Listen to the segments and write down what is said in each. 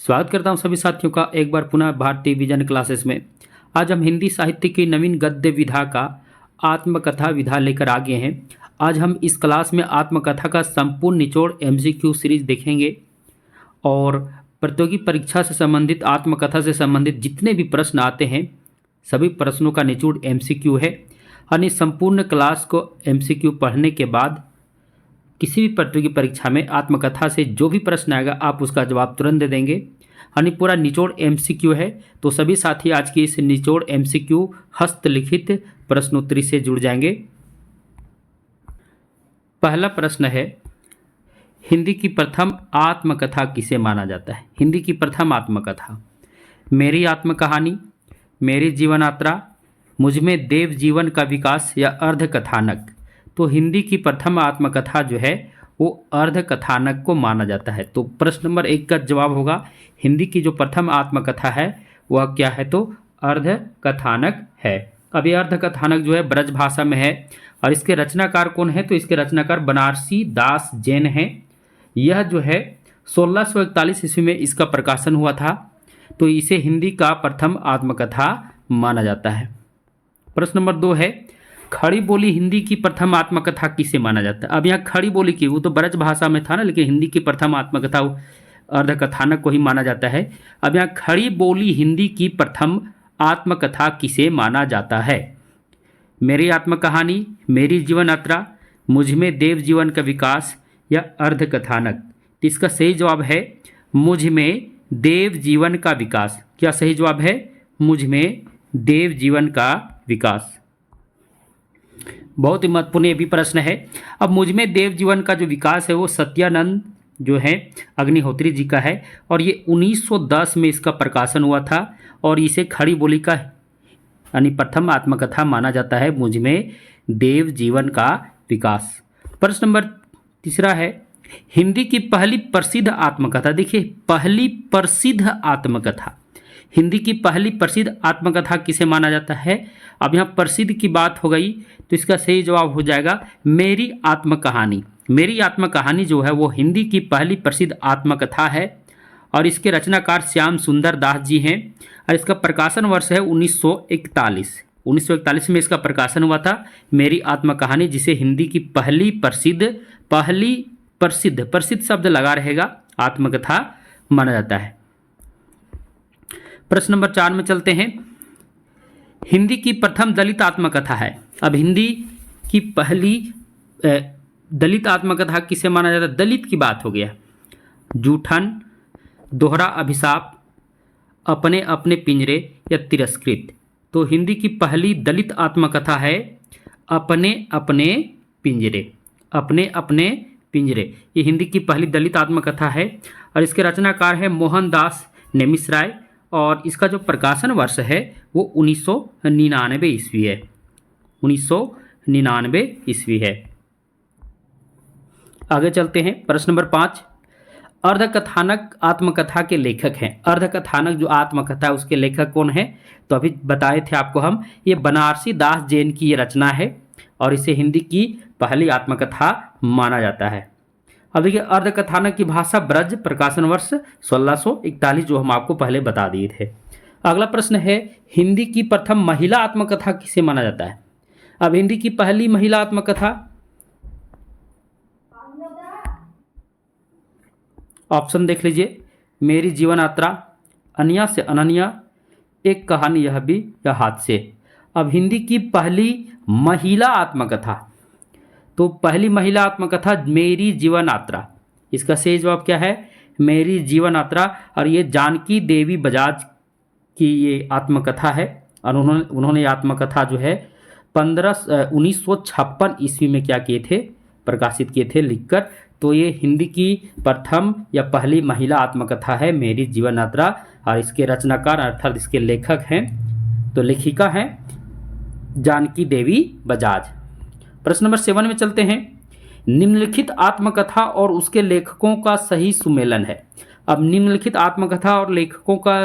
स्वागत करता हूं सभी साथियों का एक बार पुनः भारतीय विजन क्लासेस में। आज हम हिंदी साहित्य की नवीन गद्य विधा का आत्मकथा विधा लेकर आ गए हैं। आज हम इस क्लास में आत्मकथा का संपूर्ण निचोड़ एमसीक्यू सीरीज देखेंगे और प्रतियोगी परीक्षा से संबंधित आत्मकथा से संबंधित जितने भी प्रश्न आते हैं सभी प्रश्नों का निचोड़ एमसीक्यू है। यानी संपूर्ण क्लास को एमसीक्यू पढ़ने के बाद किसी भी प्रतियोगी परीक्षा में आत्मकथा से जो भी प्रश्न आएगा आप उसका जवाब तुरंत दे देंगे। यानी पूरा निचोड़ एमसीक्यू है। तो सभी साथी आज की इस निचोड़ एमसीक्यू हस्तलिखित प्रश्नोत्तरी से जुड़ जाएंगे। पहला प्रश्न है, हिंदी की प्रथम आत्मकथा किसे माना जाता है? हिंदी की प्रथम आत्मकथा मेरी आत्मकहानी, मेरी जीवन यात्रा, मुझमें देव जीवन का विकास या अर्धकथानक। तो हिंदी की प्रथम आत्मकथा जो है वो अर्धकथानक को माना जाता है। तो प्रश्न नंबर 1 का जवाब होगा हिंदी की जो प्रथम आत्मकथा है वह क्या है? तो अर्धकथानक है। अब ये अर्धकथानक जो है ब्रज भाषा में है और इसके रचनाकार कौन है? तो इसके रचनाकार बनारसी दास जैन हैं। यह जो है 1641 ईस्वी में इसका प्रकाशन हुआ था। तो इसे हिंदी का प्रथम आत्मकथा माना जाता है। प्रश्न नंबर 2 है, खड़ी बोली हिंदी की प्रथम आत्मकथा किसे माना जाता है? अब यहाँ खड़ी बोली की, वो तो ब्रज भाषा में था ना, लेकिन हिंदी की प्रथम आत्मकथा अर्धकथानक को ही माना जाता है। अब यहाँ खड़ी बोली हिंदी की प्रथम आत्मकथा किसे माना जाता है? मेरी आत्मकहानी, मेरी जीवन यात्रा, मुझमें देव जीवन का विकास या अर्धकथानक। तो इसका सही जवाब है मुझमें देव जीवन का विकास। क्या सही जवाब है? मुझमें देव जीवन का विकास। बहुत ही महत्वपूर्ण ये भी प्रश्न है। अब मुझमें देव जीवन का जो विकास है वो सत्यानंद जो है अग्निहोत्री जी का है और ये 1910 में इसका प्रकाशन हुआ था और इसे खड़ी बोली का यानी प्रथम आत्मकथा माना जाता है, मुझमें देव जीवन का विकास। प्रश्न नंबर 3 है, हिंदी की पहली प्रसिद्ध आत्मकथा। देखिए, पहली प्रसिद्ध आत्मकथा, हिंदी की पहली प्रसिद्ध आत्मकथा किसे माना जाता है? अब यहाँ प्रसिद्ध की बात हो गई तो इसका सही जवाब हो जाएगा मेरी आत्मकहानी। मेरी आत्मकहानी जो है वो हिंदी की पहली प्रसिद्ध आत्मकथा है और इसके रचनाकार श्याम सुंदर दास जी हैं और इसका प्रकाशन वर्ष है 1941। 1941 में इसका प्रकाशन हुआ था मेरी आत्मकहानी, जिसे हिंदी की पहली प्रसिद्ध शब्द लगा रहेगा आत्मकथा माना जाता है। प्रश्न नंबर 4 में चलते हैं, हिंदी की प्रथम दलित आत्मकथा है। अब हिंदी की पहली दलित आत्मकथा किसे माना जाता है? दलित की बात हो गया। जूठन, दोहरा अभिशाप, अपने अपने पिंजरे या तिरस्कृत। तो हिंदी की पहली दलित आत्मकथा है अपने अपने पिंजरे। अपने अपने पिंजरे, ये हिंदी की पहली दलित आत्मकथा है और इसके रचनाकार है मोहनदास नेमिशराय और इसका जो प्रकाशन वर्ष है वो 1999 ईस्वी है। 1999 ईस्वी है। आगे चलते हैं। प्रश्न नंबर 5, अर्धकथानक आत्मकथा के लेखक हैं। अर्धकथानक जो आत्मकथा है उसके लेखक कौन है? तो अभी बताए थे आपको हम, ये बनारसी दास जैन की ये रचना है और इसे हिंदी की पहली आत्मकथा माना जाता है। अब देखिए, अर्धकथानक की भाषा ब्रज, प्रकाशन वर्ष 1641 जो हम आपको पहले बता दिए थे। अगला प्रश्न है, हिंदी की प्रथम महिला आत्मकथा किसे माना जाता है? अब हिंदी की पहली महिला आत्मकथा, ऑप्शन देख लीजिए, मेरी जीवन यात्रा, अनया से अनन्या, एक कहानी यह भी या हाथ से। अब हिंदी की पहली महिला आत्मकथा, तो पहली महिला आत्मकथा मेरी जीवन यात्रा। इसका सही जवाब क्या है? मेरी जीवन यात्रा और ये जानकी देवी बजाज की ये आत्मकथा है और उन्होंने आत्मकथा जो है 1956 ईस्वी में क्या किए थे? प्रकाशित किए थे लिखकर। तो ये हिंदी की प्रथम या पहली महिला आत्मकथा है मेरी जीवन यात्रा और इसके रचनाकार अर्थात इसके लेखक हैं, तो लेखिका हैं जानकी देवी बजाज। प्रश्न नंबर 7 में चलते हैं, निम्नलिखित आत्मकथा और उसके लेखकों का सही सुमेलन है। अब निम्नलिखित आत्मकथा और लेखकों का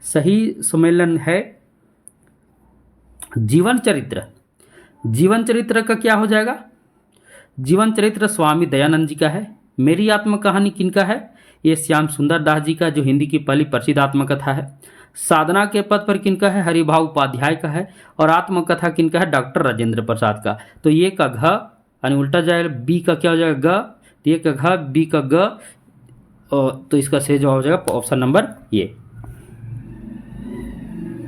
सही सुमेलन है जीवन चरित्र। जीवन चरित्र का क्या हो जाएगा? जीवन चरित्र स्वामी दयानंद जी का है। मेरी आत्मकहानी किनका है? ये श्याम सुंदर दास जी का जो हिंदी की पहली प्रसिद्ध आत्मकथा है। साधना के पद पर किनका है? हरिभाव उपाध्याय का है। और आत्मकथा किनका है? डॉक्टर राजेंद्र प्रसाद का। तो ये का घ यानी उल्टा जाएगा, बी का क्या हो जाएगा? ग। तो ये का घ, बी का ग, तो इसका सही जवाब हो जाएगा ऑप्शन नंबर ये।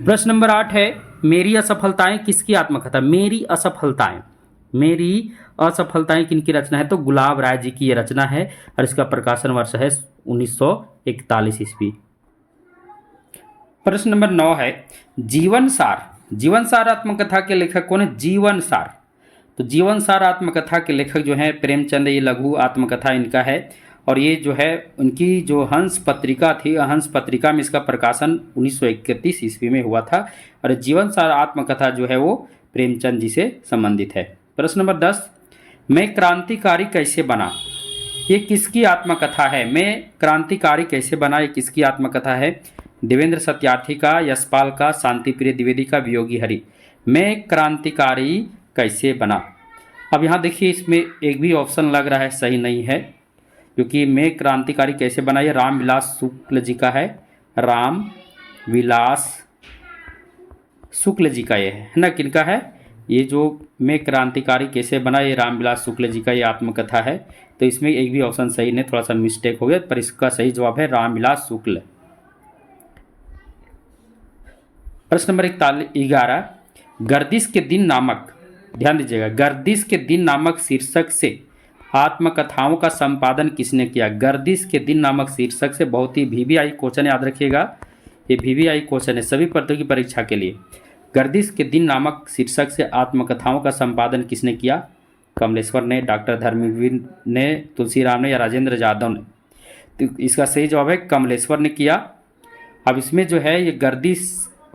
प्रश्न नंबर 8 है, मेरी असफलताएं किसकी आत्मकथा? मेरी असफलताएं, मेरी असफलताएं किनकी रचना है? तो गुलाब राय जी की ये रचना है और इसका प्रकाशन वर्ष है 1941 ईस्वी। प्रश्न नंबर 9 है, जीवन सार, जीवन सार आत्मकथा के लेखक कौन है? जीवन सार, तो जीवन सार आत्मकथा के लेखक जो हैं प्रेमचंद, ये लघु आत्मकथा इनका है। और ये जो है उनकी जो हंस पत्रिका थी, हंस पत्रिका में इसका प्रकाशन 1931 ईस्वी में हुआ था। और जीवन सार आत्मकथा जो है वो प्रेमचंद जी से संबंधित है। प्रश्न नंबर 10, मैं क्रांतिकारी कैसे बना, ये किसकी आत्मकथा है? मैं क्रांतिकारी कैसे बना, ये किसकी आत्मकथा है? देवेंद्र सत्यार्थी का, यशपाल का, शांति प्रिय द्विवेदी का, वियोगी हरि। मैं क्रांतिकारी कैसे बना। अब यहाँ देखिए इसमें एक भी ऑप्शन लग रहा है सही नहीं है, क्योंकि मैं क्रांतिकारी कैसे बना ये राम विलास शुक्ल जी का है। राम विलास शुक्ल जी का ये है ना, किनका है? ये जो मैं क्रांतिकारी कैसे बना ये राम विलास शुक्ल जी का ये आत्मकथा है। तो इसमें एक भी ऑप्शन सही नहीं, थोड़ा सा मिस्टेक हो गया, पर इसका सही जवाब है राम विलास शुक्ल। प्रश्न नंबर 11, गर्दिश के दिन नामक, ध्यान दीजिएगा, गर्दिश के दिन नामक शीर्षक से आत्मकथाओं का संपादन किसने किया? गर्दिश के दिन नामक शीर्षक से बहुत ही VVI क्वेश्चन याद रखिएगा, ये VVI क्वेश्चन है सभी प्रतियोगी परीक्षा के लिए। गर्दिश के दिन नामक शीर्षक से आत्मकथाओं का संपादन किसने किया? कमलेश्वर ने, डॉक्टर धर्मवीर ने, तुलसीराम ने या राजेंद्र यादव ने? तो इसका सही जवाब है कमलेश्वर ने किया। अब इसमें जो है ये गर्दिश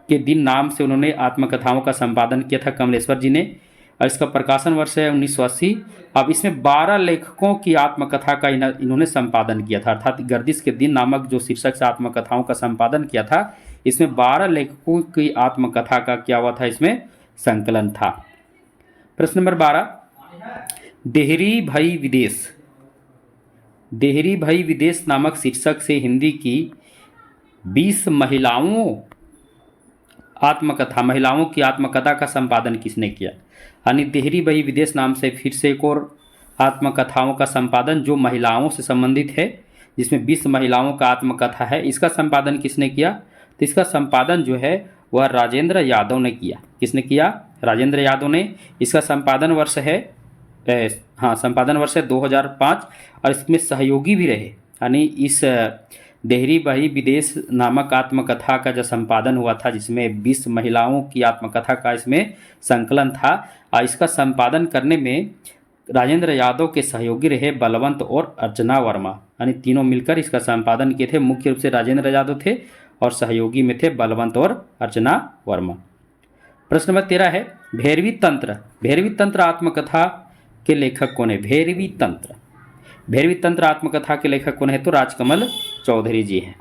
के दिन नाम से उन्होंने आत्मकथाओं का संपादन किया था कमलेश्वर जी ने, और इसका प्रकाशन वर्ष है 1980। अब इसमें 12 लेखकों की आत्मकथा का इन्होंने संपादन किया था, अर्थात गर्दिश के दिन नामक जो शीर्षक से आत्मकथाओं का संपादन किया था, इसमें 12 लेखकों की आत्मकथा का क्या हुआ था? इसमें संकलन था। प्रश्न नंबर 12, देहरी भई विदेश, देहरी भई विदेश नामक शीर्षक से हिंदी की 20 महिलाओं आत्मकथा, महिलाओं की आत्मकथा का संपादन किसने किया? यानी देहरी भई विदेश नाम से फिर से एक और आत्मकथाओं का संपादन जो महिलाओं से संबंधित है, जिसमें 20 महिलाओं का आत्मकथा है, इसका संपादन किसने किया? तो इसका संपादन जो है वह राजेंद्र यादव ने किया। किसने किया? राजेंद्र यादव ने। इसका संपादन वर्ष है संपादन वर्ष है 2005, और इसमें सहयोगी भी रहे, यानी इस देहरी भई विदेश नामक आत्मकथा का जो संपादन हुआ था, जिसमें 20 महिलाओं की आत्मकथा का इसमें संकलन था, और इसका संपादन करने में राजेंद्र यादव के सहयोगी रहे बलवंत और अर्चना वर्मा, यानी तीनों मिलकर इसका संपादन किए थे। मुख्य रूप से राजेंद्र यादव थे और सहयोगी में थे बलवंत और अर्चना वर्मा। प्रश्न नंबर 13 है, भैरवी तंत्र, भैरवी तंत्र आत्मकथा के लेखक कौन है? भैरवी तंत्र, भैरवी तंत्र आत्मकथा के लेखक कौन है? तो राजकमल चौधरी जी हैं।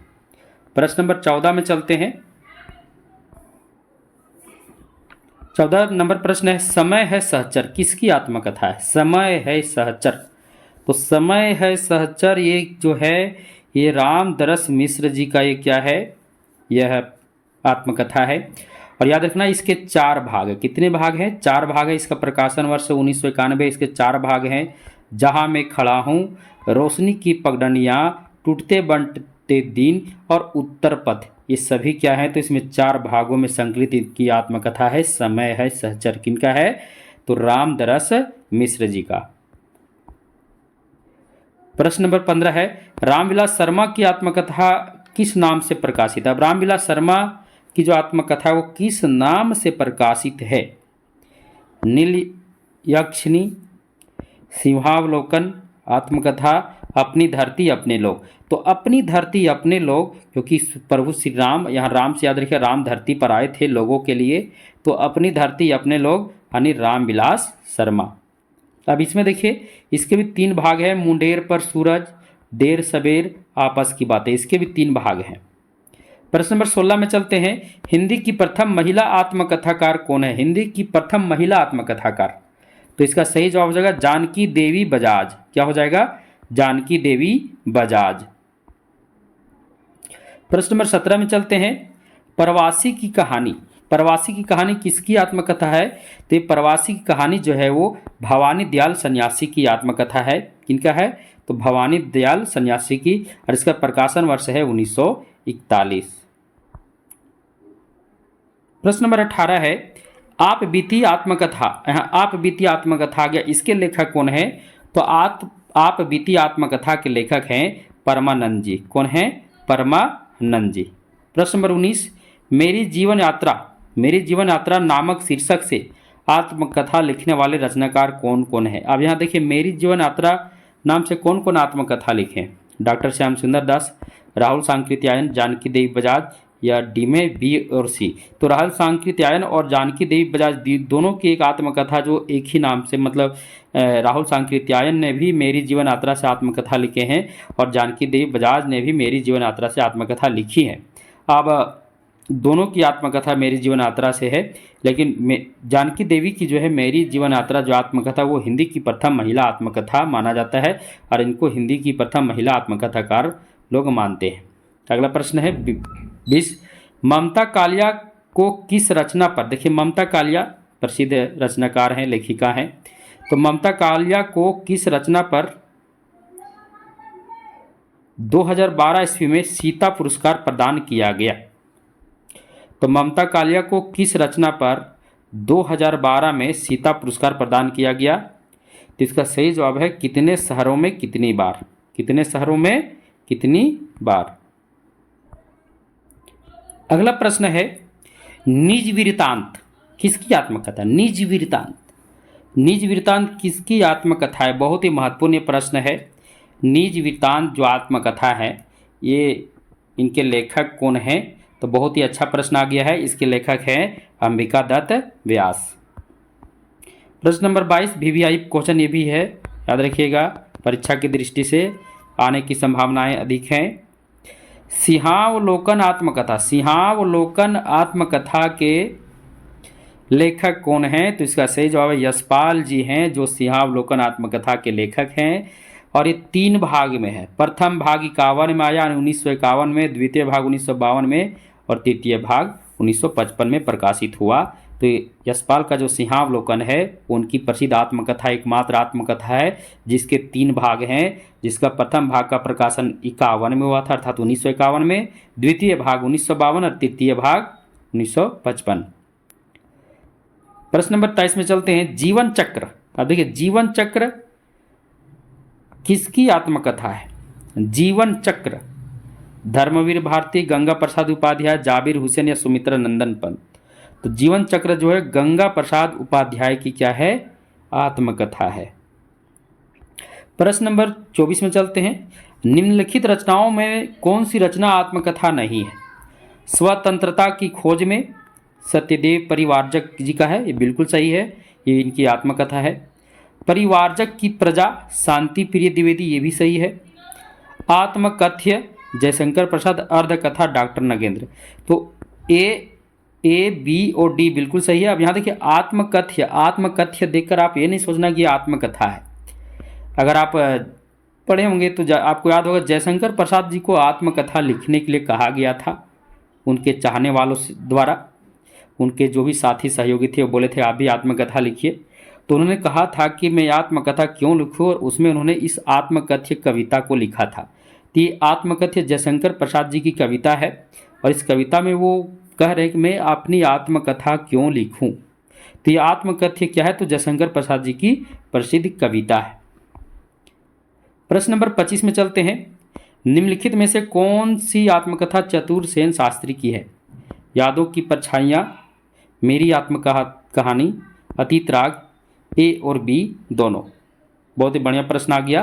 प्रश्न नंबर 14 में चलते हैं। 14 नंबर प्रश्न है, समय है सहचर किसकी आत्मकथा है? समय है सहचर, तो समय है सहचर ये जो है ये रामदरस मिश्र जी का ये क्या है? यह आत्मकथा है। और याद रखना इसके 4 भाग है। कितने भाग हैं? 4 भाग है। इसका प्रकाशन वर्ष 1991। इसके 4 भाग हैं। जहाँ मैं खड़ा हूँ, रोशनी की पगडंडियाँ, टूटते बंटते दिन और उत्तर पथ, ये सभी क्या है? तो इसमें 4 भागों में संकलित की आत्मकथा है समय है सहचर। किनका है? तो रामदरस मिश्र जी का। प्रश्न नंबर 15 है, रामविलास शर्मा की आत्मकथा किस नाम से प्रकाशित है? अब रामविलास शर्मा की जो आत्मकथा वो किस नाम से प्रकाशित है? नीलयक्षिणी, सिंहावलोकन, आत्मकथा, अपनी धरती अपने लोग। तो अपनी धरती अपने लोग, क्योंकि प्रभु श्री राम, यहाँ राम से याद रखिए, राम धरती पर आए थे लोगों के लिए, तो अपनी धरती अपने लोग यानी रामविलास शर्मा। अब इसमें देखिए इसके भी 3 भाग हैं। मुंडेर पर सूरज, देर सवेर, आपस की बातें, इसके भी 3 भाग हैं। प्रश्न नंबर 16 में चलते हैं। हिंदी की प्रथम महिला आत्मकथाकार कौन है? हिंदी की प्रथम महिला आत्मकथाकार, तो इसका सही जवाब हो जाएगा जानकी देवी बजाज। क्या हो जाएगा? जानकी देवी बजाज। प्रश्न नंबर 17 में चलते हैं। प्रवासी की कहानी, प्रवासी की कहानी किसकी आत्मकथा है? तो ये प्रवासी की कहानी जो है वो भवानी दयाल सन्यासी की आत्मकथा है। किनका है? तो भवानी दयाल सन्यासी की, और इसका प्रकाशन वर्ष है 1941। प्रश्न नंबर 18 है, आप बीती आत्मकथा, यहाँ आप बीती आत्मकथा आ गया, इसके लेखक कौन है? तो आप बीती आत्मकथा के लेखक हैं परमानंद जी। कौन है? परमानंद जी। प्रश्न नंबर 19, मेरी जीवन यात्रा, मेरी जीवन यात्रा नामक शीर्षक से आत्मकथा लिखने वाले रचनाकार कौन कौन है? अब यहाँ देखिए, मेरी जीवन यात्रा नाम से कौन कौन आत्मकथा लिखे हैं? डॉक्टर श्याम सुंदर दास, राहुल सांकृत्यायन, जानकी देवी बजाज, या डी में बी और सी? तो राहुल सांकृत्यायन और जानकी देवी बजाज दोनों की एक आत्मकथा जो एक ही नाम से, मतलब राहुल सांकृत्यायन ने भी मेरी जीवन यात्रा से आत्मकथा लिखे हैं और जानकी देवी बजाज ने भी मेरी जीवन यात्रा से आत्मकथा लिखी है। अब दोनों की आत्मकथा मेरी जीवन यात्रा से है, लेकिन जानकी देवी की जो है मेरी जीवन यात्रा जो आत्मकथा वो हिंदी की प्रथम महिला आत्मकथा माना जाता है और इनको हिंदी की प्रथम महिला आत्मकथाकार लोग मानते हैं। अगला प्रश्न है 20, ममता कालिया को किस रचना पर, देखिए ममता कालिया प्रसिद्ध रचनाकार हैं, लेखिका हैं, तो ममता कालिया को किस रचना पर 2012 ईस्वी में सीता पुरस्कार प्रदान किया गया? तो ममता कालिया को किस रचना पर 2012 में सीता पुरस्कार प्रदान किया गया? तो इसका सही जवाब है कितने शहरों में कितनी बार। कितने शहरों में कितनी बार। अगला प्रश्न है, निज वृत्तांत किसकी आत्मकथा? निज वृत्तांत, निज वृत्तांत किसकी आत्मकथा है? बहुत ही महत्वपूर्ण प्रश्न है। निज वृत्तांत जो आत्मकथा है ये इनके लेखक कौन है? तो बहुत ही अच्छा प्रश्न आ गया है। इसके लेखक हैं अंबिका दत्त व्यास। प्रश्न नंबर 22 वीवीआई क्वेश्चन ये भी है, याद रखिएगा, परीक्षा की दृष्टि से आने की संभावनाएं अधिक हैं। सिंहावलोकन आत्मकथा, सिंहावलोकन आत्मकथा के लेखक कौन हैं? तो इसका सही जवाब है यशपाल जी हैं, जो सिंहावलोकन आत्मकथा के लेखक हैं। और ये 3 भाग में है। प्रथम भाग 51 में आया 1951 में, द्वितीय भाग 1952 में और तृतीय भाग 1955 में प्रकाशित हुआ। तो यशपाल का जो सिंहावलोकन है उनकी प्रसिद्ध आत्मकथा, एकमात्र आत्मकथा है जिसके 3 भाग हैं, जिसका प्रथम भाग का प्रकाशन 51 में हुआ था, अर्थात 1951 में, द्वितीय भाग 1952 और तृतीय भाग 1955। प्रश्न नंबर 23 में चलते हैं, जीवन चक्र। अब देखिए जीवन चक्र किसकी आत्मकथा है? जीवन चक्र धर्मवीर भारती, गंगा प्रसाद उपाध्याय, जाबिर हुसैन या सुमित्रा नंदन पंत? तो जीवन चक्र जो है गंगा प्रसाद उपाध्याय की क्या है? आत्मकथा है। प्रश्न नंबर 24 में चलते हैं, निम्नलिखित रचनाओं में कौन सी रचना आत्मकथा नहीं है? स्वतंत्रता की खोज में सत्यदेव परिवारजक जी का है, ये बिल्कुल सही है, ये इनकी आत्मकथा है। परिवारजक की प्रजा शांति प्रिय द्विवेदी, ये भी सही है। आत्मकथ्य जयशंकर प्रसाद, अर्धकथा डॉक्टर नगेंद्र। तो ए बी और डी बिल्कुल सही है। अब यहाँ देखिए आत्मकथ्य, आत्मकथ्य देखकर आप ये नहीं सोचना कि ये आत्मकथा है। अगर आप पढ़े होंगे तो आपको याद होगा जयशंकर प्रसाद जी को आत्मकथा लिखने के लिए कहा गया था उनके चाहने वालों द्वारा। उनके जो भी साथी सहयोगी थे वो बोले थे आप भी आत्मकथा लिखिए, तो उन्होंने कहा था कि मैं आत्मकथा क्यों लिखूं, और उसमें उन्होंने इस आत्मकथ्य कविता को लिखा था। तो ये आत्मकथ्य जयशंकर प्रसाद जी की कविता है और इस कविता में वो कह रहे हैं कि मैं अपनी आत्मकथा क्यों लिखूं। तो ये आत्मकथ्य क्या है? तो जयशंकर प्रसाद जी की प्रसिद्ध कविता है। प्रश्न नंबर 25 में चलते हैं, निम्नलिखित में से कौन सी आत्मकथा चतुर सेन शास्त्री की है? यादों की परछाइयाँ, मेरी आत्मकहानी, अतीत राग, ए और बी दोनों? बहुत ही बढ़िया प्रश्न आ गया।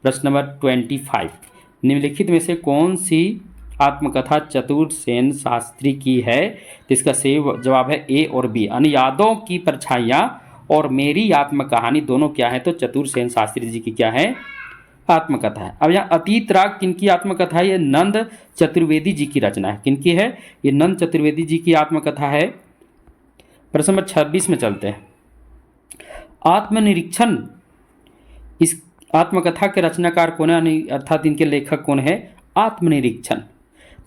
प्रश्न नंबर 25, निम्नलिखित में से कौन सी आत्मकथा चतुर सेन शास्त्री की है? तो इसका सही जवाब है ए और बी, यानी यादों की परछाइयाँ और मेरी आत्मकहानी दोनों क्या है? तो चतुर सेन शास्त्री जी की क्या है? आत्मकथा है। अब यहाँ अतीत राग किनकी आत्मकथा है? ये नंद चतुर्वेदी जी की रचना है। किनकी है? ये नंद चतुर्वेदी जी की आत्मकथा है। प्रश्न नंबर 26 में चलते हैं, आत्मनिरीक्षण, इस आत्मकथा के रचनाकार कौन है, अर्थात इनके लेखक कौन है? आत्मनिरीक्षण।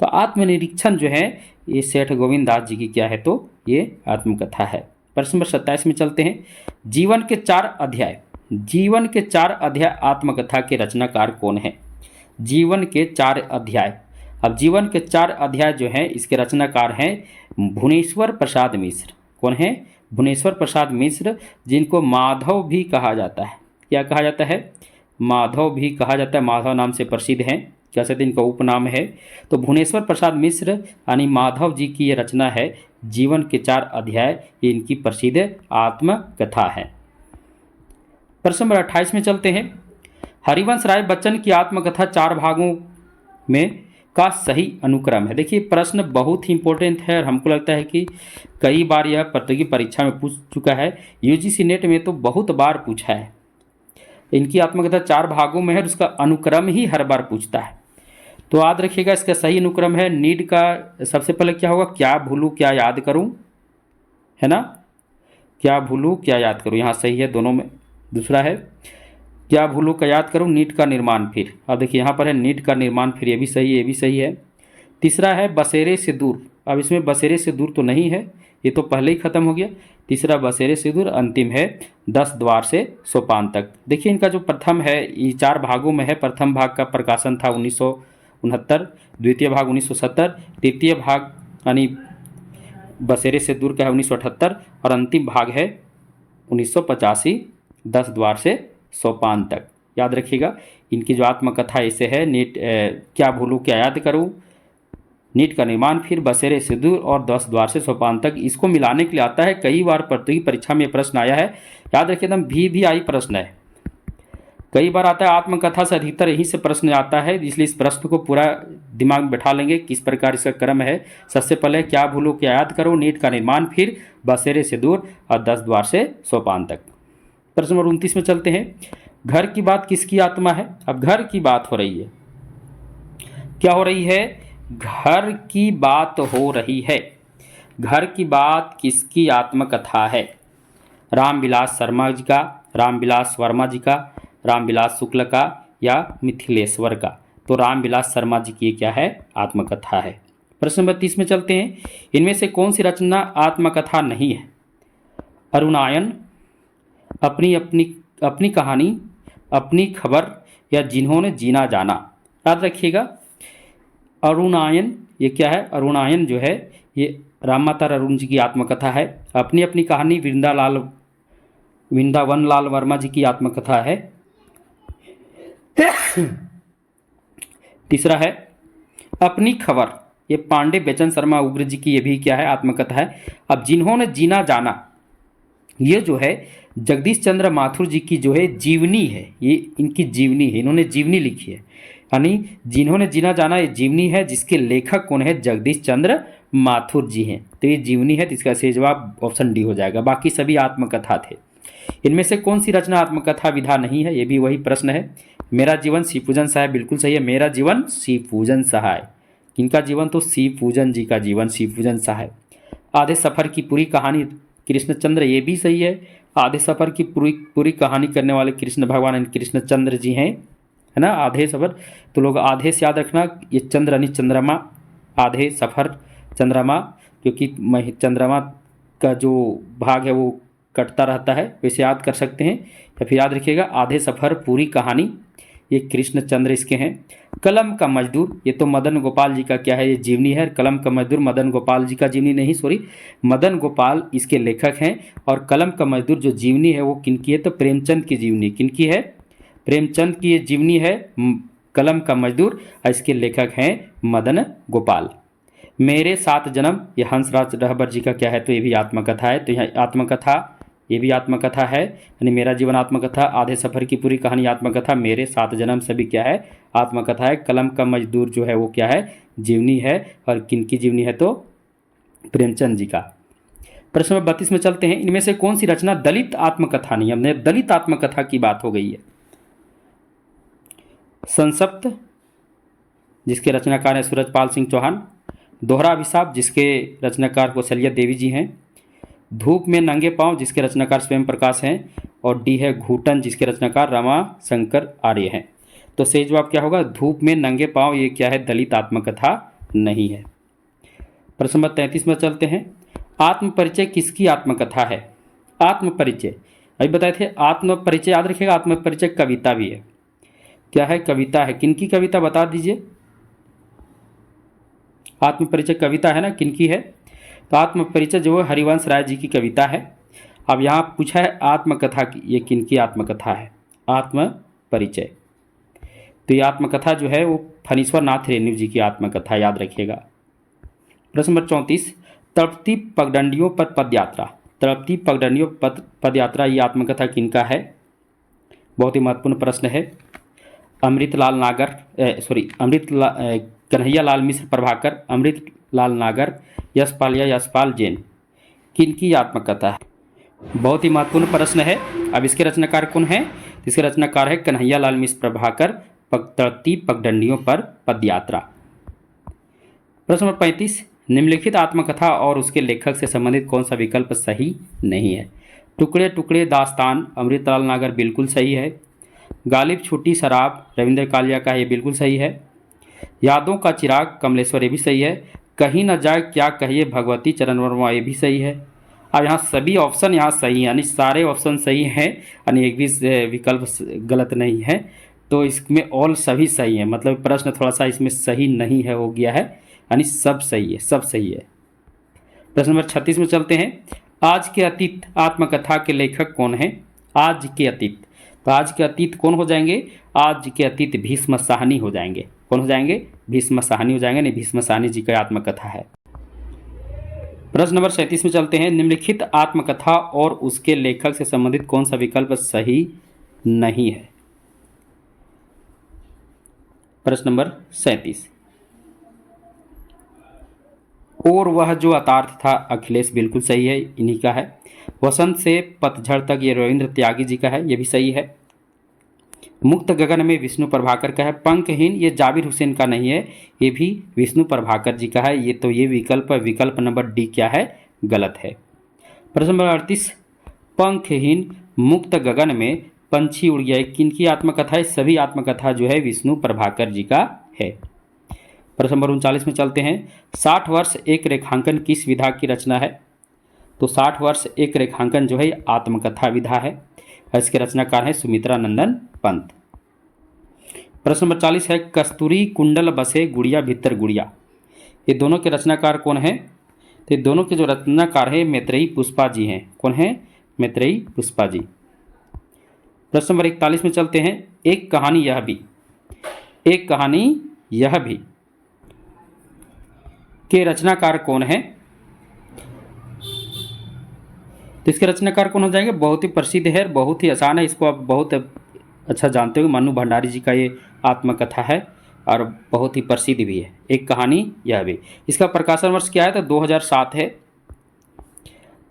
तो आत्मनिरीक्षण जो है ये सेठ गोविंद दास जी की क्या है, तो ये आत्मकथा है। प्रश्न नंबर 27 में चलते हैं। जीवन के 4 अध्याय, जीवन के 4 अध्याय आत्मकथा के रचनाकार कौन है? जीवन के 4 अध्याय। अब जीवन के 4 अध्याय जो हैं इसके रचनाकार हैं भुवनेश्वर प्रसाद मिश्र। कौन है? भुवनेश्वर प्रसाद मिश्र, जिनको माधव भी कहा जाता है। क्या कहा जाता है? माधव भी कहा जाता है। माधव नाम से प्रसिद्ध हैं, क्या कहते हैं, इनका उपनाम है। तो भुवनेश्वर प्रसाद मिश्र यानी माधव जी की ये रचना है जीवन के 4 अध्याय, ये इनकी प्रसिद्ध आत्मकथा है। प्रश्न नंबर 28 में चलते हैं। हरिवंश राय बच्चन की आत्मकथा 4 भागों में का सही अनुक्रम है। देखिए प्रश्न बहुत ही इंपॉर्टेंट है और हमको लगता है कि कई बार यह प्रतियोगी परीक्षा में पूछ चुका है, यूजीसी नेट में तो बहुत बार पूछा है। इनकी आत्मकथा 4 भागों में है और उसका अनुक्रम ही हर बार पूछता है। तो याद रखिएगा इसका सही अनुक्रम है नीड का सबसे पहले क्या होगा, क्या भूलूं क्या याद करूं, है ना, क्या भूलूं क्या याद करूं, यहाँ सही है दोनों में। दूसरा है क्या भूलूं क्या याद करूं, नीट का निर्माण फिर। अब देखिए यहाँ पर है नीट का निर्माण फिर, ये भी सही है, ये भी सही है। तीसरा है बसेरे से दूर। अब इसमें बसेरे से दूर तो नहीं है, ये तो पहले ही खत्म हो गया। तीसरा बसेरे से दूर। अंतिम है 10 द्वार से सोपान तक। देखिए इनका जो प्रथम है ये 4 भागों में है। प्रथम भाग का प्रकाशन था 1969, द्वितीय भाग 1970, तृतीय भाग यानी बसेरे से दूर का है 1978 और अंतिम भाग है 1985, 10 द्वार से सोपान तक। याद रखिएगा इनकी जो आत्मकथा ऐसे है नीट क्या भूलूं क्या याद करूं, नीट का निर्माण फिर, बसेरे से दूर और 10 द्वार से सोपान तक। इसको मिलाने के लिए आता है, कई बार प्रतियोगी परीक्षा में प्रश्न आया है। याद रखिए एकदम VVI प्रश्न है, कई बार आता है। आत्मकथा से अधिकतर यहीं से प्रश्न आता है, इसलिए इस प्रश्न को पूरा दिमाग में बैठा लेंगे किस प्रकार इसका क्रम है। सबसे पहले क्या भूलूं क्या याद करो, नीट का निर्माण फिर, बसेरे से दूर और 10 द्वार से सोपान तक। प्रश्न नंबर 29 में चलते हैं। घर की बात किसकी आत्मा है? अब घर की बात हो रही है, क्या हो रही है, घर की बात हो रही है। घर की बात किसकी आत्मकथा है? रामविलास शर्मा जी का, रामविलास वर्मा जी का, रामविलास शुक्ल का या मिथिलेश्वर का? तो रामविलास शर्मा जी की क्या है, आत्मकथा है। प्रश्न नंबर 30 में चलते हैं। इनमें से कौन सी रचना आत्मकथा नहीं है? अरुणायन, अपनी अपनी अपनी कहानी, अपनी खबर या जिन्होंने जीना जाना। याद रखिएगा अरुणायन ये क्या है, अरुणायन जो है ये राम माता अरुण जी की आत्मकथा है। अपनी अपनी कहानी वृंदावन लाल वर्मा जी की आत्मकथा है। तीसरा है अपनी खबर, ये पांडे बेचन शर्मा उग्र जी की ये भी क्या है, आत्मकथा है। अब जिन्होंने जीना जाना ये जो है जगदीश चंद्र माथुर जी की जो है जीवनी है, ये इनकी जीवनी है, इन्होंने जीवनी लिखी है। यानी जिन्होंने जीना जाना ये जीवनी है, जिसके लेखक कौन है, जगदीश चंद्र माथुर जी हैं। तो ये जीवनी है, तो इसका सही जवाब ऑप्शन डी हो जाएगा। बाकी सभी आत्मकथा थे। इनमें से कौन सी रचना आत्मकथा विधा नहीं है? ये भी वही प्रश्न है। मेरा जीवन शिव पूजन सहाय, बिल्कुल सही है, मेरा जीवन शिव पूजन सहाय। किनका जीवन? तो शिव पूजन जी का जीवन, शिव पूजन सहाय। आधे सफ़र की पूरी कहानी कृष्णचंद्र, ये भी सही है। आधे सफ़र की पूरी कहानी करने वाले कृष्ण भगवान कृष्णचंद्र जी हैं, है ना। आधे सफ़र तो लोग आधे से याद रखना, ये चंद्र यानी चंद्रमा, आधे सफ़र चंद्रमा, क्योंकि चंद्रमा का जो भाग है वो कटता रहता है, वैसे याद कर सकते हैं। या फिर याद रखिएगा आधे सफ़र पूरी कहानी, ये कृष्णचंद्र इसके हैं। कलम का मजदूर, ये तो मदन गोपाल जी का क्या है, ये जीवनी है। कलम का मजदूर मदन गोपाल जी का जीवनी नहीं, सॉरी, मदन गोपाल इसके लेखक हैं। और कलम का मजदूर जो जीवनी है वो किनकी है? तो प्रेमचंद की जीवनी। किनकी है? प्रेमचंद की ये जीवनी है कलम का मजदूर, और इसके लेखक हैं मदन गोपाल। मेरे 7 जन्म, ये हंसराज रहबर जी का क्या है, तो ये भी आत्मकथा है। तो यहाँ आत्मकथा, ये भी आत्मकथा है, यानी मेरा जीवन आत्मकथा, आधे सफ़र की पूरी कहानी आत्मकथा, मेरे 7 जन्म सभी क्या है, आत्मकथा है। कलम का मजदूर जो है वो क्या है, जीवनी है। और किनकी जीवनी है? तो प्रेमचंद जी का। प्रश्न नंबर 32 में चलते हैं। इनमें से कौन सी रचना दलित आत्मकथा नहीं? हमने दलित आत्मकथा की बात हो गई है। संसप्त, जिसके रचनाकार हैं सूरजपाल सिंह चौहान। दोहरा अभिशाप, जिसके रचनाकार कौशल्या देवी जी हैं। धूप में नंगे पांव, जिसके रचनाकार स्वयं प्रकाश हैं। और डी है घूटन, जिसके रचनाकार रमाशंकर आर्य हैं। तो सही जवाब क्या होगा? धूप में नंगे पांव, ये क्या है, दलित आत्मकथा नहीं है। प्रश्न नंबर 33 में चलते हैं। आत्मपरिचय किसकी आत्मकथा है? आत्मपरिचय अभी बताए थे, आत्मपरिचय याद रखिएगा, आत्मपरिचय कविता भी है। क्या है? कविता है। किनकी कविता बता दीजिए। आत्मपरिचय कविता है ना, किनकी है? तो आत्मपरिचय जो है हरिवंश राय जी की कविता है। अब यहाँ पूछा है आत्मकथा की, ये किनकी आत्मकथा है? आत्मपरिचय। तो ये आत्मकथा जो है वो फणीश्वर नाथ रेणु जी की आत्मकथा, याद रखिएगा। प्रश्न नंबर 34, तड़पती पगडंडियों पर पदयात्रा। तड़पती पगडंडियों पर पदयात्रा ये आत्मकथा किनका है? बहुत ही महत्वपूर्ण प्रश्न है। अमृतलाल नागर कन्हैया लाल मिश्र प्रभाकर, अमृतलाल नागर, यशपाल या यशपाल जैन, किनकी आत्मकथा है? बहुत ही महत्वपूर्ण प्रश्न है। अब इसके रचनाकार कौन है? इसके रचनाकार है कन्हैया लाल मिश्र प्रभाकर, तड़पती पगडंडियों पर पदयात्रा। प्रश्न नंबर 35, निम्नलिखित आत्मकथा और उसके लेखक से संबंधित कौन सा विकल्प सही नहीं है? टुकड़े टुकड़े दास्तान, अमृतलाल नागर, बिल्कुल सही है। गालिब छूटी शराब, रविंद्र कालिया का, ये बिल्कुल सही है। यादों का चिराग, कमलेश्वर, ये भी सही है। कहीं न जाए क्या कहिए भगवती, चरण वर्मा, ये भी सही है। अब यहाँ सभी ऑप्शन यहाँ सही हैं, यानी सारे ऑप्शन सही हैं, यानी एक भी विकल्प गलत नहीं है। तो इसमें ऑल सभी सही हैं, मतलब प्रश्न थोड़ा सा इसमें सही नहीं है हो गया है, यानी सब सही है, सब सही है। प्रश्न नंबर 36 में चलते हैं। आज के अतीत आत्मकथा के लेखक कौन है? आज के अतीत, तो आज के अतीत कौन हो जाएंगे? आज के अतीत भीष्म साहनी हो जाएंगे। कौन हो जाएंगे? भीष्म साहनी हो जाएंगे, नहीं, भीष्म साहनी जी का आत्मकथा है। प्रश्न नंबर 37 में चलते हैं। निम्नलिखित आत्मकथा और उसके लेखक से संबंधित कौन सा विकल्प सही नहीं है? प्रश्न नंबर 37, और वह जो अतार्थ था, अखिलेश, बिल्कुल सही है, इन्हीं का है। वसंत से पतझड़ तक, ये रविंद्र त्यागी जी का है, ये भी सही है। मुक्त गगन में, विष्णु प्रभाकर का है। पंखहीन, ये जाबिर हुसैन का नहीं है, ये भी विष्णु प्रभाकर जी का है। ये तो ये विकल्प नंबर डी क्या है? गलत है। प्रश्न नंबर 38, पंखहीन मुक्त गगन में पंछी उड़ गया, किनकी आत्मकथा है? सभी आत्मकथा जो है विष्णु प्रभाकर जी का है। प्रश्न नंबर 39 में चलते हैं। 60 वर्ष एक रेखांकन किस विधा की रचना है? तो 60 वर्ष एक रेखांकन जो है आत्मकथा विधा है, इसके रचनाकार हैं सुमित्रा नंदन पंत। प्रश्न नंबर 40 है। कस्तूरी कुंडल बसे गुड़िया भीतर गुड़िया, ये दोनों के रचनाकार कौन है? तो ये दोनों के जो रचनाकार हैं मैत्रेयी पुष्पा जी हैं। कौन है? मैत्रेयी पुष्पा जी। प्रश्न नंबर 41 में चलते हैं। एक कहानी यह भी, एक कहानी यह भी के रचनाकार कौन है? तो इसके रचनाकार कौन हो जाएंगे? बहुत ही प्रसिद्ध है, बहुत ही आसान है, इसको आप बहुत अच्छा जानते हो। मन्नू भंडारी जी का ये आत्मकथा है और बहुत ही प्रसिद्ध भी है। एक कहानी यह भी, इसका प्रकाशन वर्ष क्या है? तो 2007 है।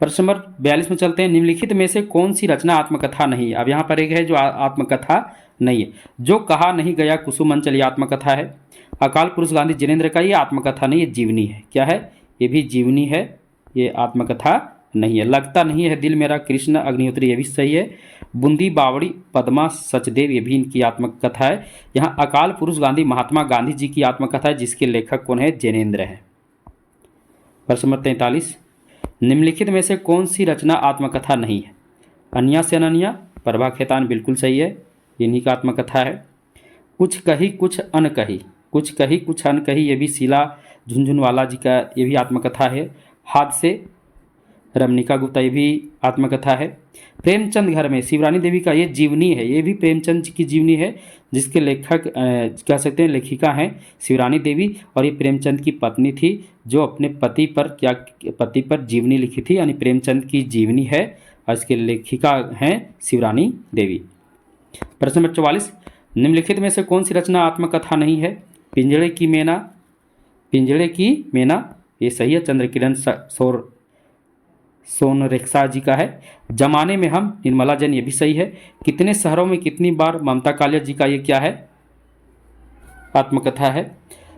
प्रश्न नंबर 42 में चलते हैं। निम्नलिखित में से कौन सी रचना आत्मकथा नहीं है? अब यहाँ पर एक है जो आत्मकथा नहीं है। जो कहा नहीं गया कुसुम अंचल, ये आत्मकथा है। अकाल पुरुष गांधी जिनेंद्र का, ये आत्मकथा नहीं, ये जीवनी है। क्या है? ये भी जीवनी है, ये आत्मकथा नहीं है। लगता नहीं है दिल मेरा, कृष्ण अग्निहोत्री, ये भी सही है। बूंदी बावड़ी पद्मा सचदेव, ये भी इनकी आत्मकथा है। यहाँ अकाल पुरुष गांधी महात्मा गांधी जी की आत्मकथा है, जिसके लेखक कौन है? जिनेंद्र है। प्रश्न नंबर 43, निम्नलिखित में से कौन सी रचना आत्मकथा नहीं है? अन्या से अनन्या, प्रभा खेतान, बिल्कुल सही है, इन्हीं का आत्मकथा है। कुछ कही कुछ अनकही, कुछ कही कुछ अनकही, ये भी शीला झुनझुनवाला जी का, ये भी आत्मकथा है। हादसे, रमनिका गुप्ता, ये भी आत्मकथा है। प्रेमचंद घर में, शिवरानी देवी का, ये जीवनी है, ये भी प्रेमचंद जी की जीवनी है, जिसके लेखक कह सकते हैं लेखिका हैं शिवरानी देवी, और ये प्रेमचंद की पत्नी थी जो अपने पति पर जीवनी लिखी थी, यानी प्रेमचंद की जीवनी है, और इसके लेखिका हैं शिवरानी देवी। प्रश्न नंबर 44, निम्नलिखित में से कौन सी रचना आत्मकथा नहीं है? पिंजड़े की मैना, पिंजड़े की मैना, ये सही है, चंद्रकिरण सोनरेखा जी का है। जमाने में हम, निर्मला जैन, ये भी सही है। कितने शहरों में कितनी बार, ममता कालिया जी का, ये क्या है? आत्मकथा है।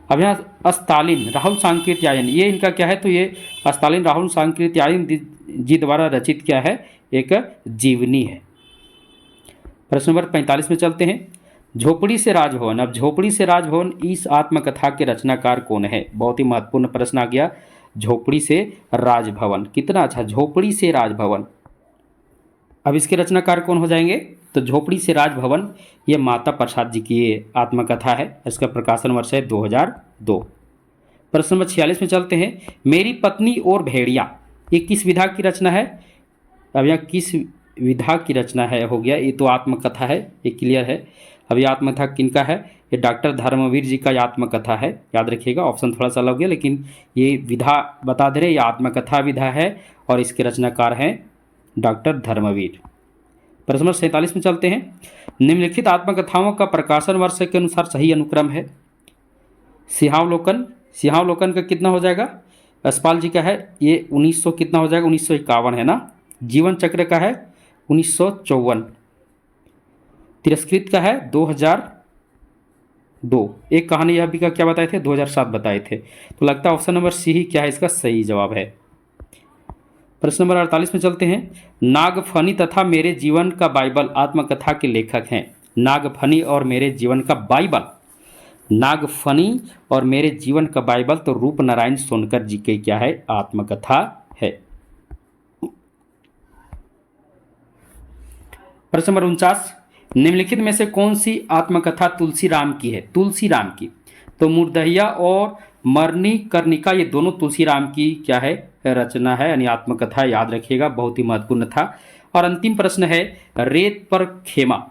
अब यहाँ अस्तालिन राहुल सांकृत्यायन, ये इनका क्या है? तो ये अस्तालिन राहुल सांकृत्यायन जी द्वारा रचित क्या है? एक जीवनी है। प्रश्न नंबर 45 में चलते हैं। झोपड़ी से राजभवन। अब झोपड़ी से राजभवन इस आत्मकथा के रचनाकार कौन है? बहुत ही महत्वपूर्ण प्रश्न आ गया। झोपड़ी से राजभवन, कितना अच्छा, झोपड़ी से राजभवन। अब इसके रचनाकार कौन हो जाएंगे? तो झोपड़ी से राजभवन ये माता प्रसाद जी की ये आत्मकथा है। इसका प्रकाशन वर्ष है 2002। प्रश्न नंबर 46 में चलते हैं। मेरी पत्नी और भेड़िया ये किस विधा की रचना है? अब यहाँ किस विधा की रचना है हो गया, ये तो आत्मकथा है, ये क्लियर है। अब ये आत्मकथा किनका है? ये डॉक्टर धर्मवीर जी का आत्मकथा है, याद रखिएगा। ऑप्शन थोड़ा सा अलग गया लेकिन ये विधा बता दे रहे, ये आत्मकथा विधा है और इसके रचनाकार हैं डॉक्टर धर्मवीर। प्रश्न नंबर 47 में चलते हैं। निम्नलिखित आत्मकथाओं का प्रकाशन वर्ष के अनुसार सही अनुक्रम है। सिंहावलोकन, सिंहावलोकन का कितना हो जाएगा? यशपाल जी का है ये 1900 कितना हो जाएगा? 1951 है ना। जीवन चक्र का है 1954। तिरस्कृत का है 2002। एक कहानी यह भी का क्या बताए थे? 2007 बताए थे। तो लगता है ऑप्शन नंबर सी ही क्या है इसका सही जवाब है। प्रश्न नंबर 48 में चलते हैं। नागफनी तथा मेरे जीवन का बाइबल आत्मकथा के लेखक हैं। नागफनी और मेरे जीवन का बाइबल, नागफनी और मेरे जीवन का बाइबल तो रूपनारायण सोनकर जी के क्या है? आत्मकथा है। प्रश्न नंबर 49। निम्नलिखित में से कौन सी आत्मकथा तुलसीराम की है? तुलसीराम की, तो मुर्दहिया और मणिकर्णिका ये दोनों तुलसीराम की क्या है? रचना है, यानी आत्मकथा, याद रखिएगा, बहुत ही महत्वपूर्ण था। और अंतिम प्रश्न है रेत पर खेमा,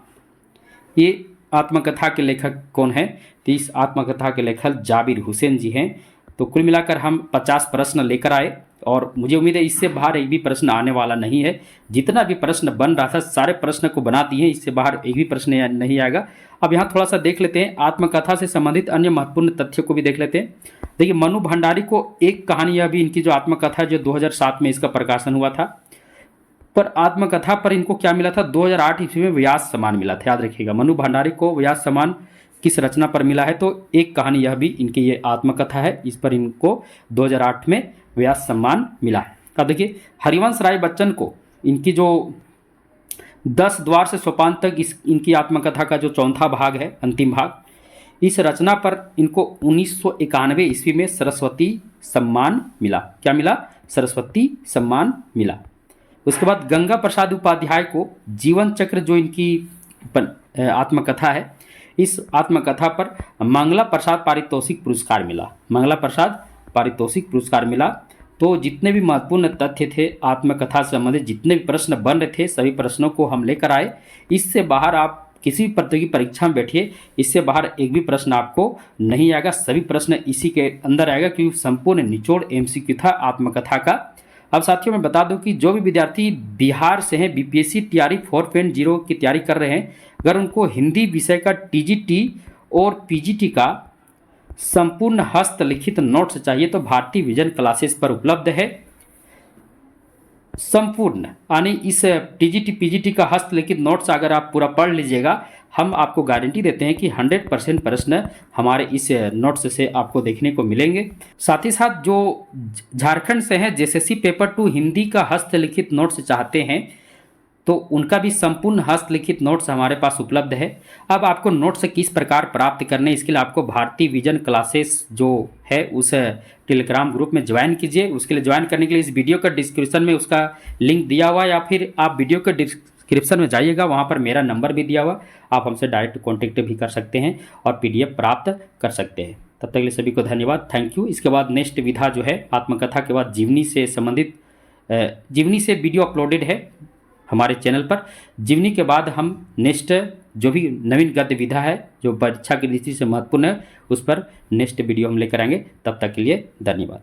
ये आत्मकथा के लेखक कौन है? तो इस आत्मकथा के लेखक जाबिर हुसैन जी हैं। तो कुल मिलाकर हम 50 प्रश्न लेकर आए और मुझे उम्मीद है इससे बाहर एक भी प्रश्न आने वाला नहीं है। जितना भी प्रश्न बन रहा था सारे प्रश्न को बना दिए हैं, इससे बाहर एक भी प्रश्न नहीं आएगा। अब यहाँ थोड़ा सा देख लेते हैं, आत्मकथा से संबंधित अन्य महत्वपूर्ण तथ्यों को भी देख लेते हैं। देखिए, मनु भंडारी को एक कहानी, यह भी इनकी जो आत्मकथा जो 2007 में इसका प्रकाशन हुआ था, पर आत्मकथा पर इनको क्या मिला था? 2008 ईस्वी में व्यास सम्मान मिला था, याद रखिएगा। मनु भंडारी को व्यास सम्मान किस रचना पर मिला है? तो एक कहानी यह भी इनकी ये आत्मकथा है, इस पर इनको 2008 में व्यास सम्मान मिला है। अब देखिए, हरिवंश राय बच्चन को इनकी जो 10 द्वार से सोपान तक इनकी आत्मकथा का जो चौथा भाग है, अंतिम भाग, इस रचना पर इनको 1991 ईस्वी में सरस्वती सम्मान मिला। क्या मिला? सरस्वती सम्मान मिला। उसके बाद गंगा प्रसाद उपाध्याय को जीवन चक्र जो इनकी आत्मकथा है, इस आत्मकथा पर मंगला प्रसाद पारितोषिक पुरस्कार मिला। मंगला प्रसाद पारितोषिक पुरस्कार मिला। तो जितने भी महत्वपूर्ण तथ्य थे आत्मकथा से संबंधित, जितने भी प्रश्न बन रहे थे, सभी प्रश्नों को हम लेकर आए। इससे बाहर आप किसी भी प्रतियोगी परीक्षा में बैठिए, इससे बाहर एक भी प्रश्न आपको नहीं आएगा। सभी प्रश्न इसी के अंदर आएगा क्योंकि संपूर्ण निचोड़ एमसीक्यू था आत्मकथा का। अब साथियों मैं बता दूं कि जो भी विद्यार्थी बिहार से हैं, बीपीएससी तैयारी 4.0 की तैयारी कर रहे हैं, अगर उनको हिंदी विषय का टीजीटी और पीजीटी का संपूर्ण हस्तलिखित नोट्स चाहिए तो भारतीय विजन क्लासेस पर उपलब्ध है। संपूर्ण यानी इस टीजीटी पीजीटी का हस्तलिखित नोट्स अगर आप पूरा पढ़ लीजिएगा, हम आपको गारंटी देते हैं कि 100% प्रश्न हमारे इस नोट्स से आपको देखने को मिलेंगे। साथ ही साथ जो झारखंड से हैं, जेएसएससी पेपर 2 हिंदी का हस्तलिखित नोट्स चाहते हैं तो उनका भी संपूर्ण हस्तलिखित नोट्स हमारे पास उपलब्ध है। अब आपको नोट्स किस प्रकार प्राप्त करने, इसके लिए आपको भारतीय विजन क्लासेस जो है उस टेलीग्राम ग्रुप में ज्वाइन कीजिए। उसके लिए ज्वाइन करने के लिए इस वीडियो का डिस्क्रिप्शन में उसका लिंक दिया हुआ है, या फिर आप वीडियो के डिस्क्रिप्शन में जाइएगा, वहाँ पर मेरा नंबर भी दिया हुआ, आप हमसे डायरेक्ट कॉन्टेक्ट भी कर सकते हैं और PDF प्राप्त कर सकते हैं। तब तक के लिए सभी को धन्यवाद, थैंक यू। इसके बाद नेक्स्ट विधा जो है आत्मकथा के बाद जीवनी से संबंधित, जीवनी से वीडियो अपलोडेड है हमारे चैनल पर। जीवनी के बाद हम नेक्स्ट जो भी नवीन गद्य विधा है जो परीक्षा की दृष्टि से महत्वपूर्ण है, उस पर नेक्स्ट वीडियो हम लेकर आएंगे। तब तक के लिए धन्यवाद।